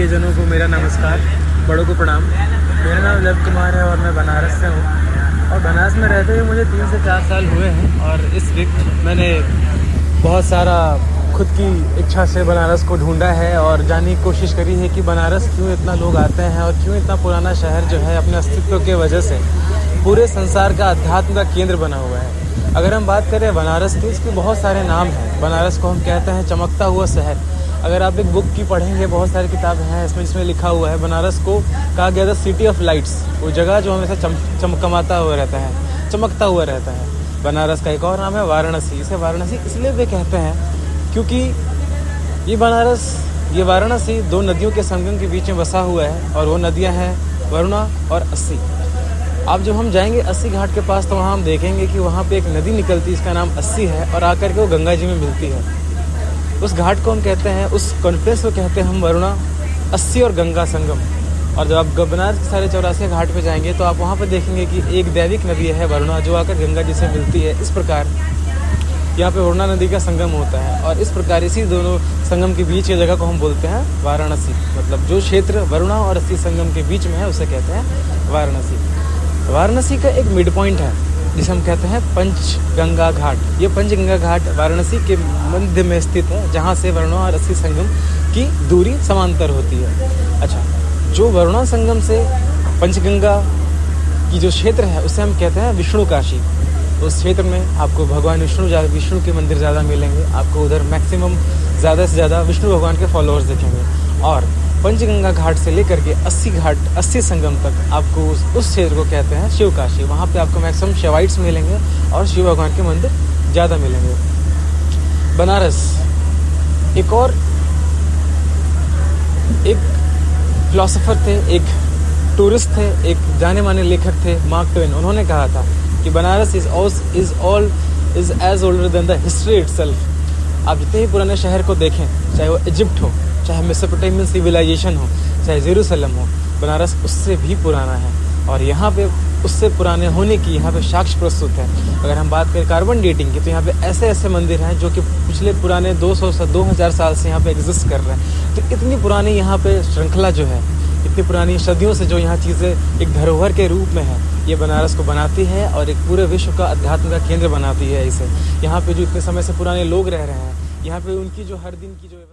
प्रियजनों को मेरा नमस्कार, बड़ों को प्रणाम। मेरा नाम लव कुमार है और मैं बनारस से हूँ। और बनारस में रहते हुए मुझे 3 से 4 साल हुए हैं। और इस वीक मैंने बहुत सारा खुद की इच्छा से बनारस को ढूंढा है और जानने की कोशिश करी है कि बनारस क्यों इतना लोग आते हैं और क्यों इतना पुराना शहर जो है अपने अस्तित्व के वजह से पूरे संसार का अध्यात्म का केंद्र बना हुआ है। अगर हम बात करें बनारस की, इसके बहुत सारे नाम हैं। बनारस को हम कहते हैं चमकता हुआ शहर। अगर आप एक बुक की पढ़ेंगे, बहुत सारी किताबें हैं इसमें जिसमें लिखा हुआ है बनारस को कहा गया था सिटी ऑफ लाइट्स, वो जगह जो हमेशा चमकमाता हुआ रहता है, चमकता हुआ रहता है। बनारस का एक और नाम है वाराणसी। इसे वाराणसी इसलिए भी कहते हैं क्योंकि ये वाराणसी 2 नदियों के संगम के बीच में बसा हुआ है और वो नदियाँ हैं वरुणा और अस्सी। अब जब हम जाएंगे अस्सी घाट के पास तो वहाँ हम देखेंगे कि वहाँ पे एक नदी निकलती है, इसका नाम अस्सी है और आकर के वो गंगा जी में मिलती है। उस घाट को हम कहते हैं, उस कॉन्फ्रेंस को कहते हैं हम वरुणा, अस्सी और गंगा संगम। और जब आप बनारस के सारे 84 घाट पे जाएंगे तो आप वहाँ पे देखेंगे कि एक दैविक नदी है वरुणा जो आकर गंगा जी से मिलती है। इस प्रकार यहाँ पे वरुणा नदी का संगम होता है और इस प्रकार इसी दोनों संगम के बीच की जगह को हम बोलते हैं वाराणसी। मतलब जो क्षेत्र वरुणा और अस्सी संगम के बीच में है उसे कहते हैं वाराणसी। वाराणसी का एक मिड पॉइंट है जिसे हम कहते हैं पंचगंगा घाट। ये पंचगंगा घाट वाराणसी के मध्य में स्थित है जहाँ से वरुणा और अस्सी संगम की दूरी समांतर होती है। अच्छा, जो वरुणा संगम से पंचगंगा की जो क्षेत्र है उसे हम कहते हैं विष्णु काशी। उस क्षेत्र में आपको भगवान विष्णु के मंदिर ज़्यादा मिलेंगे। आपको उधर मैक्सिमम ज़्यादा से ज़्यादा विष्णु भगवान के फॉलोअर्स दिखेंगे। और पंचगंगा घाट से लेकर के अस्सी संगम तक आपको उस क्षेत्र को कहते हैं शिव काशी। वहाँ पे आपको मैक्सिमम शिवाइट्स मिलेंगे और शिव भगवान के मंदिर ज़्यादा मिलेंगे। बनारस एक फिलोसोफर थे, एक टूरिस्ट थे, एक जाने माने लेखक थे, मार्क ट्वेन। उन्होंने कहा था कि Banaras is as older than the history itself. आप जितने ही पुराने शहर को देखें, चाहे वो इजिप्ट हो, चाहे मेसोपोटामियन सिविलाइजेशन हो, चाहे जेरूसलम हो, बनारस उससे भी पुराना है। और यहाँ पे उससे पुराने होने की यहाँ पे साक्ष्य प्रस्तुत है। अगर हम बात करें कार्बन डेटिंग की तो यहाँ पे ऐसे मंदिर हैं जो कि पिछले पुराने 200 से 2000 साल से यहाँ पे एग्जिस्ट कर रहे हैं। तो इतनी पुरानी यहाँ पे श्रृंखला जो है, इतनी पुरानी सदियों से जो यहाँ चीज़ें एक धरोहर के रूप में है, ये बनारस को बनाती है और एक पूरे विश्व का अध्यात्म का केंद्र बनाती है इसे। यहाँ पे जो इतने समय से पुराने लोग रह रहे हैं, यहाँ पे उनकी जो हर दिन की जो